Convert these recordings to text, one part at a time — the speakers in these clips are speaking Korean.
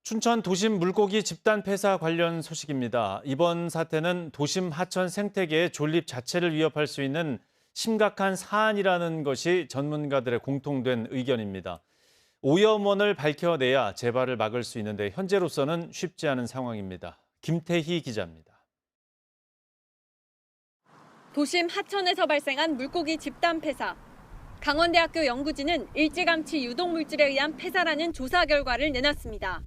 춘천 도심 물고기 집단 폐사 관련 소식입니다. 이번 사태는 도심 하천 생태계의 존립 자체를 위협할 수 있는 심각한 사안이라는 것이 전문가들의 공통된 의견입니다. 오염원을 밝혀내야 재발을 막을 수 있는데 현재로서는 쉽지 않은 상황입니다. 김태희 기자입니다. 도심 하천에서 발생한 물고기 집단 폐사. 강원대학교 연구진은 일찌감치 유독물질에 의한 폐사라는 조사 결과를 내놨습니다.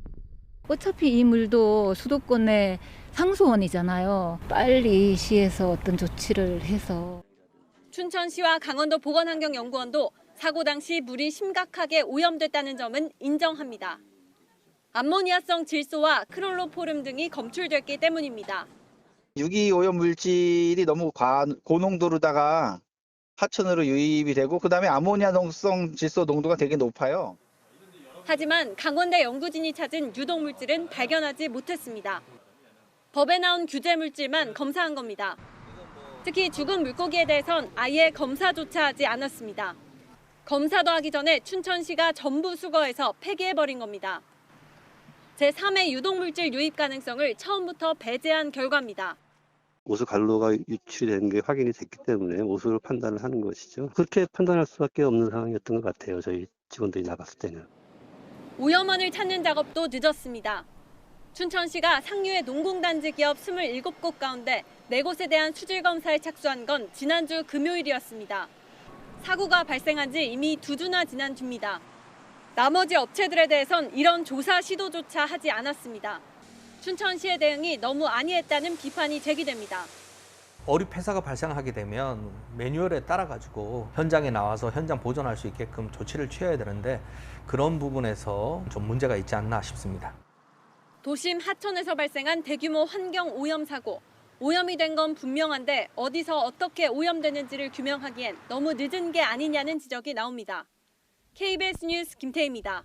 어차피 이 물도 수도권의 상수원이잖아요. 빨리 시에서 어떤 조치를 해서. 춘천시와 강원도 보건환경연구원도 사고 당시 물이 심각하게 오염됐다는 점은 인정합니다. 암모니아성 질소와 크롤로포름 등이 검출됐기 때문입니다. 유기오염 물질이 너무 고농도로다가 하천으로 유입이 되고 그다음에 아모니아성 질소 농도가 되게 높아요. 하지만 강원대 연구진이 찾은 유독물질은 발견하지 못했습니다. 법에 나온 규제 물질만 검사한 겁니다. 특히 죽은 물고기에 대해선 아예 검사조차 하지 않았습니다. 검사도 하기 전에 춘천시가 전부 수거해서 폐기해버린 겁니다. 제3의 유독물질 유입 가능성을 처음부터 배제한 결과입니다. 오수 갈로가 유출이 된 게 확인이 됐기 때문에 오수를 판단을 하는 것이죠. 그렇게 판단할 수밖에 없는 상황이었던 것 같아요. 저희 직원들이 나갔을 때는. 오염원을 찾는 작업도 늦었습니다. 춘천시가 상류의 농공단지 기업 27곳 가운데 4곳에 대한 수질 검사에 착수한 건 지난주 금요일이었습니다. 사고가 발생한 지 이미 2주나 지난 뒤입니다. 나머지 업체들에 대해선 이런 조사 시도조차 하지 않았습니다. 춘천시의 대응이 너무 안이했다는 비판이 제기됩니다. 어류 폐사가 발생하게 되면 매뉴얼에 따라 가지고 현장에 나와서 현장 보존할 수 있게끔 조치를 취해야 되는데 그런 부분에서 좀 문제가 있지 않나 싶습니다. 도심 하천에서 발생한 대규모 환경 오염 사고. 오염이 된 건 분명한데 어디서 어떻게 오염되는지를 규명하기엔 너무 늦은 게 아니냐는 지적이 나옵니다. KBS 뉴스 김태희입니다.